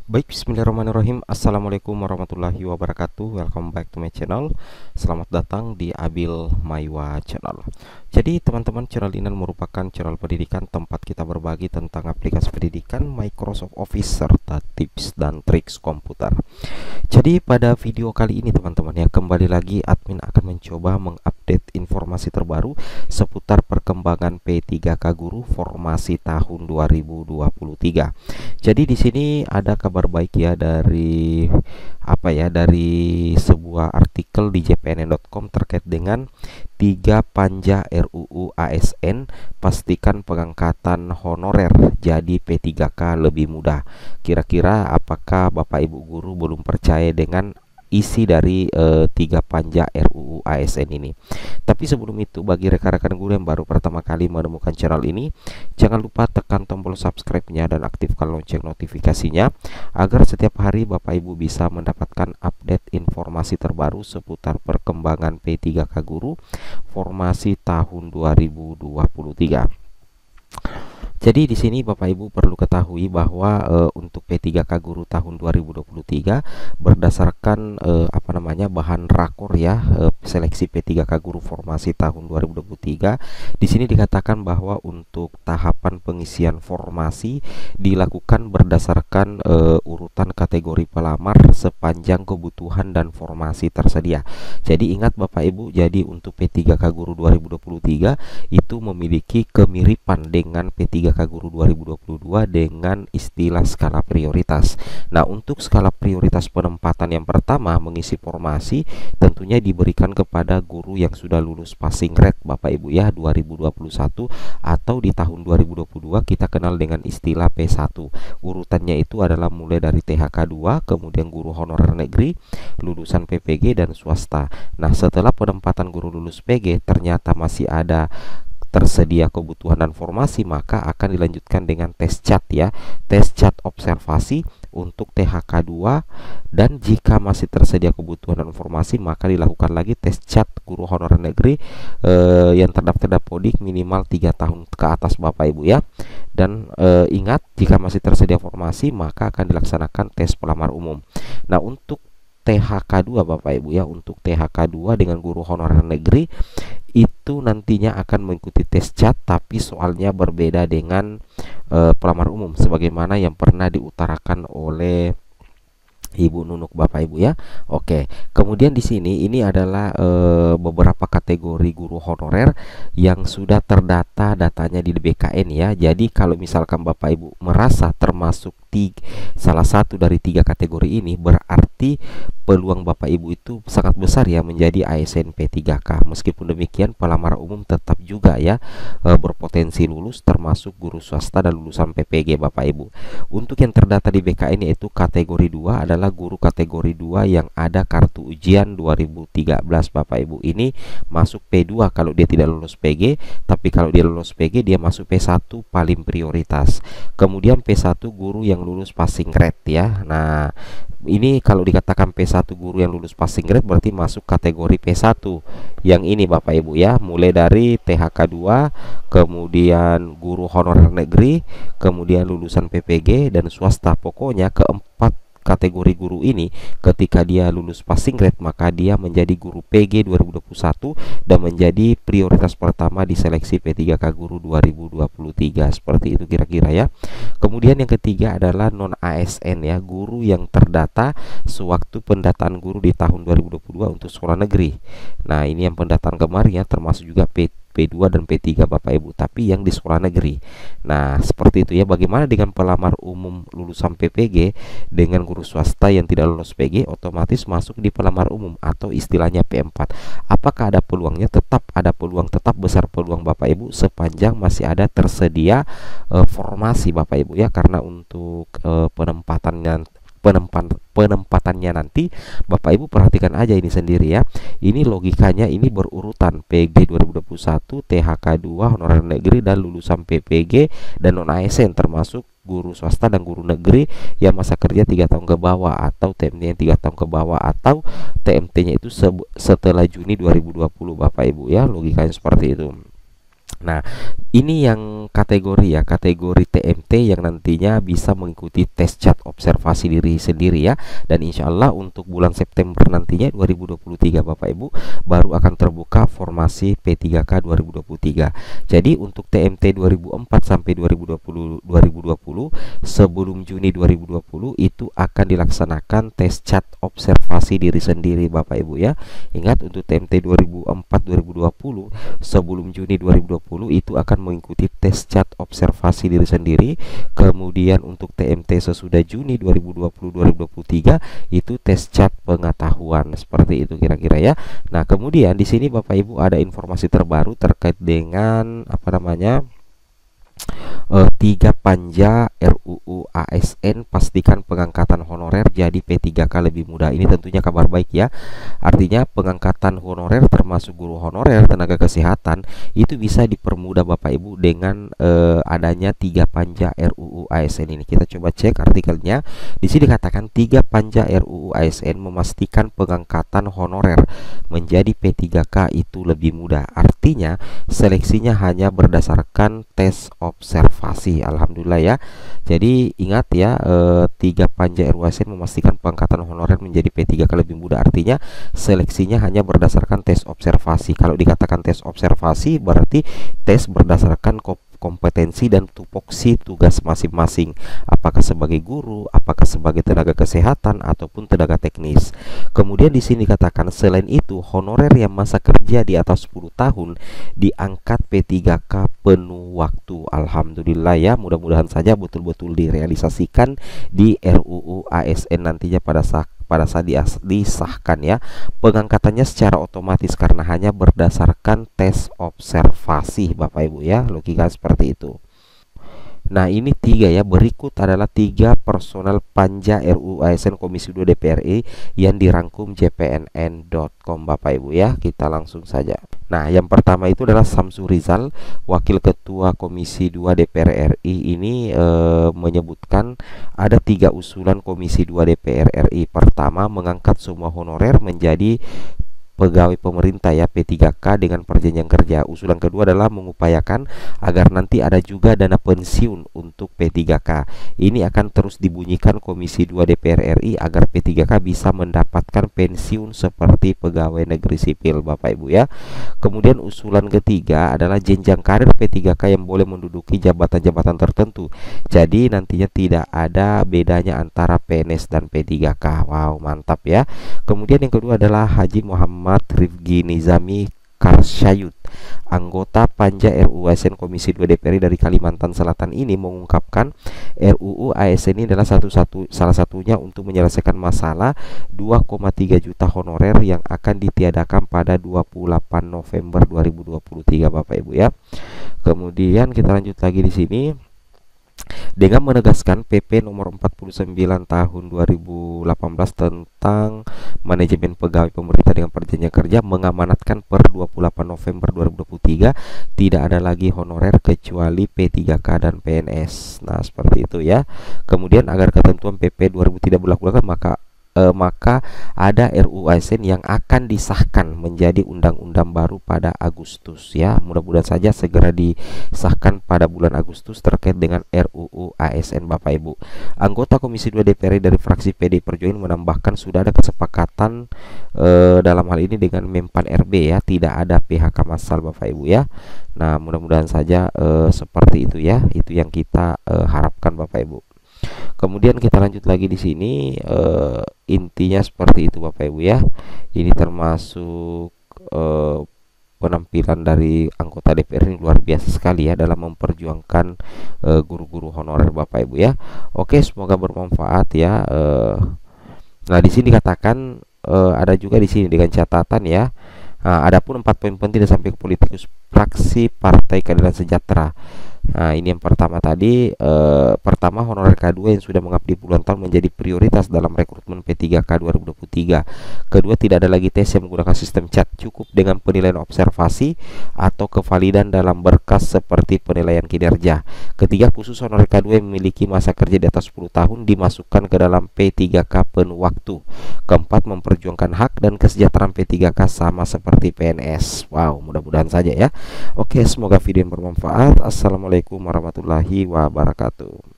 Baik, bismillahirrahmanirrahim. Assalamualaikum warahmatullahi wabarakatuh. Welcome back to my channel. Selamat datang di Abil Maiwa Channel. Jadi teman-teman, channel ini merupakan channel pendidikan tempat kita berbagi tentang aplikasi pendidikan, Microsoft Office, serta tips dan triks komputer. Jadi pada video kali ini teman-teman ya, kembali lagi admin akan mencoba mengupdate informasi terbaru seputar perkembangan P3K Guru formasi tahun 2023. Jadi di sini ada kabar baik ya dari dari sebuah artikel di jpnn.com terkait dengan 3 panja RUU ASN, pastikan pengangkatan honorer jadi P3K lebih mudah. Kira-kira apakah Bapak Ibu guru belum percaya dengan isi dari 3 panja RUU ASN ini? Tapi sebelum itu, bagi rekan-rekan guru yang baru pertama kali menemukan channel ini, jangan lupa tekan tombol subscribe-nya dan aktifkan lonceng notifikasinya agar setiap hari Bapak Ibu bisa mendapatkan update informasi terbaru seputar perkembangan P3K Guru formasi tahun 2023. Jadi di sini Bapak Ibu perlu ketahui bahwa untuk P3K Guru tahun 2023 berdasarkan bahan rakor ya, seleksi P3K Guru formasi tahun 2023. Di sini dikatakan bahwa untuk tahapan pengisian formasi dilakukan berdasarkan urutan kategori pelamar sepanjang kebutuhan dan formasi tersedia. Jadi ingat Bapak Ibu, jadi untuk P3K Guru 2023 itu memiliki kemiripan dengan P3K Guru 2022 dengan istilah skala prioritas. Nah, untuk skala prioritas penempatan yang pertama mengisi formasi tentunya diberikan kepada guru yang sudah lulus passing grade Bapak Ibu ya 2021, atau di tahun 2022 kita kenal dengan istilah P1. Urutannya itu adalah mulai dari THK 2, kemudian guru honorer negeri, lulusan PPG dan swasta. Nah, setelah penempatan guru lulus PG ternyata masih ada tersedia kebutuhan dan formasi, maka akan dilanjutkan dengan tes cat ya, tes cat observasi untuk THK 2, dan jika masih tersedia kebutuhan dan formasi maka dilakukan lagi tes cat guru honorer negeri yang terdaftar Dapodik minimal 3 tahun ke atas Bapak Ibu ya. Dan ingat, jika masih tersedia formasi maka akan dilaksanakan tes pelamar umum. Nah, untuk THK 2 Bapak Ibu ya, untuk THK 2 dengan guru honorer negeri itu nantinya akan mengikuti tes cat, tapi soalnya berbeda dengan pelamar umum sebagaimana yang pernah diutarakan oleh Ibu Nunuk Bapak Ibu ya. Oke, kemudian di sini ini adalah beberapa kategori guru honorer yang sudah terdata datanya di BKN ya. Jadi kalau misalkan Bapak Ibu merasa termasuk salah satu dari 3 kategori ini, berarti peluang Bapak Ibu itu sangat besar ya menjadi ASN P3K. Meskipun demikian, pelamar umum tetap juga ya berpotensi lulus, termasuk guru swasta dan lulusan PPG Bapak Ibu. Untuk yang terdata di BKN yaitu kategori 2 adalah guru kategori 2 yang ada kartu ujian 2013 Bapak Ibu. Ini masuk P2 kalau dia tidak lulus PG, tapi kalau dia lulus PG dia masuk P1 paling prioritas. Kemudian P1 guru yang lulus passing grade ya. Nah, ini kalau dikatakan P1 guru yang lulus passing grade berarti masuk kategori P1 yang ini Bapak Ibu ya, mulai dari THK 2, kemudian guru honorer negeri, kemudian lulusan PPG dan swasta. Pokoknya keempat kategori guru ini ketika dia lulus passing grade maka dia menjadi guru PG 2021 dan menjadi prioritas pertama di seleksi P3K Guru 2023. Seperti itu kira-kira ya. Kemudian yang ketiga adalah non ASN ya, guru yang terdata sewaktu pendataan guru di tahun 2022 untuk sekolah negeri. Nah, ini yang pendataan kemarin ya, termasuk juga P2 dan P3 Bapak Ibu, tapi yang di sekolah negeri. Nah, seperti itu ya. Bagaimana dengan pelamar umum lulusan PPG dengan guru swasta yang tidak lulus PG, otomatis masuk di pelamar umum atau istilahnya P4. Apakah ada peluangnya? Tetap ada peluang, tetap besar peluang Bapak Ibu sepanjang masih ada tersedia formasi Bapak Ibu ya, karena untuk penempatannya nanti Bapak Ibu perhatikan aja ini sendiri ya. Ini logikanya ini berurutan PG 2021, THK 2, honorer negeri dan lulusan PPG dan non ASN termasuk guru swasta dan guru negeri yang masa kerja 3 tahun ke bawah atau TMT yang 3 tahun ke bawah atau TMT-nya itu setelah Juni 2020 Bapak Ibu ya. Logikanya seperti itu. Nah, ini yang kategori ya, kategori TMT yang nantinya bisa mengikuti tes CHAT observasi diri sendiri ya. Dan insya Allah untuk bulan September nantinya 2023 Bapak Ibu baru akan terbuka formasi P3K 2023. Jadi untuk TMT 2004 sampai 2020 sebelum Juni 2020 itu akan dilaksanakan tes CHAT observasi diri sendiri Bapak Ibu ya. Ingat untuk TMT 2004 2020 sebelum Juni 2020 itu akan mengikuti tes CHAT observasi diri sendiri. Kemudian untuk TMT sesudah Juni 2020-2023 itu tes CHAT pengetahuan, seperti itu kira-kira ya. Nah, kemudian di sini Bapak Ibu ada informasi terbaru terkait dengan apa namanya? 3 panja RUU ASN pastikan pengangkatan honorer jadi P3K lebih mudah. Ini tentunya kabar baik ya. Artinya pengangkatan honorer termasuk guru honorer, tenaga kesehatan itu bisa dipermudah Bapak Ibu dengan adanya 3 panja RUU ASN ini. Kita coba cek artikelnya. Di sini dikatakan 3 panja RUU ASN memastikan pengangkatan honorer menjadi P3K itu lebih mudah. Artinya seleksinya hanya berdasarkan tes observasi. Alhamdulillah ya. Jadi ingat ya, 3 panja RUU ASN memastikan pengangkatan honorer menjadi P3K lebih mudah. Artinya seleksinya hanya berdasarkan tes observasi. Kalau dikatakan tes observasi berarti tes berdasarkan kompetensi dan tupoksi tugas masing-masing, apakah sebagai guru, apakah sebagai tenaga kesehatan ataupun tenaga teknis. Kemudian di sini dikatakan selain itu honorer yang masa kerja di atas 10 tahun diangkat P3K penuh waktu. Alhamdulillah ya, mudah-mudahan saja betul-betul direalisasikan di RUU ASN nantinya pada saat disahkan ya. Pengangkatannya secara otomatis karena hanya berdasarkan tes observasi Bapak Ibu ya, logika seperti itu. Nah, ini 3 ya. Berikut adalah 3 personel panja RUU ASN Komisi 2 DPR RI yang dirangkum jpnn.com Bapak Ibu ya. Kita langsung saja. Nah, yang pertama itu adalah Samsu Rizal, Wakil Ketua Komisi 2 DPR RI. Ini menyebutkan ada 3 usulan Komisi 2 DPR RI. Pertama, mengangkat semua honorer menjadi pegawai pemerintah ya P3K dengan perjanjian kerja. Usulan kedua adalah mengupayakan agar nanti ada juga dana pensiun untuk P3K. Ini akan terus dibunyikan Komisi 2 DPR RI agar P3K bisa mendapatkan pensiun seperti pegawai negeri sipil Bapak Ibu ya. Kemudian usulan ketiga adalah jenjang karir P3K yang boleh menduduki jabatan-jabatan tertentu. Jadi nantinya tidak ada bedanya antara PNS dan P3K. Wow, mantap ya. Kemudian yang kedua adalah Haji Muhammad Rifki Nizami Karsyayud, anggota Panja RUU ASN Komisi 2 DPR dari Kalimantan Selatan ini mengungkapkan RUU ASN ini adalah salah satunya untuk menyelesaikan masalah 2,3 juta honorer yang akan ditiadakan pada 28 November 2023 Bapak Ibu ya. Kemudian kita lanjut lagi di sini dengan menegaskan PP nomor 49 tahun 2018 tentang manajemen pegawai pemerintah dengan perjanjian kerja mengamanatkan per 28 November 2023 tidak ada lagi honorer kecuali P3K dan PNS. Nah, seperti itu ya. Kemudian agar ketentuan PP 2000 tidak berlaku maka ada RUU ASN yang akan disahkan menjadi undang-undang baru pada Agustus ya. Mudah-mudahan saja segera disahkan pada bulan Agustus terkait dengan RUU ASN Bapak Ibu. Anggota Komisi 2 DPR dari fraksi PD Perjuangan menambahkan sudah ada kesepakatan dalam hal ini dengan Menpan RB ya, tidak ada PHK massal Bapak Ibu ya. Nah, mudah-mudahan saja seperti itu ya. Itu yang kita harapkan Bapak Ibu. Kemudian kita lanjut lagi di sini, intinya seperti itu Bapak Ibu ya. Ini termasuk penampilan dari anggota DPR ini luar biasa sekali ya dalam memperjuangkan guru-guru honorer Bapak Ibu ya. Oke, semoga bermanfaat ya. Nah, di sini dikatakan ada juga di sini dengan catatan ya. Adapun 4 poin penting disampaikan politikus fraksi Partai Keadilan Sejahtera Nah, ini yang pertama tadi. Pertama, honorer K2 yang sudah mengabdi puluhan tahun menjadi prioritas dalam rekrutmen P3K 2023. Kedua, tidak ada lagi tes yang menggunakan sistem CHAT, cukup dengan penilaian observasi atau kevalidan dalam berkas seperti penilaian kinerja. Ketiga, khusus honorer K2 yang memiliki masa kerja di atas 10 tahun dimasukkan ke dalam P3K penuh waktu. Keempat, memperjuangkan hak dan kesejahteraan P3K sama seperti PNS. Wow, mudah-mudahan saja ya. Oke, semoga video yang bermanfaat. Assalamualaikum warahmatullahi wabarakatuh.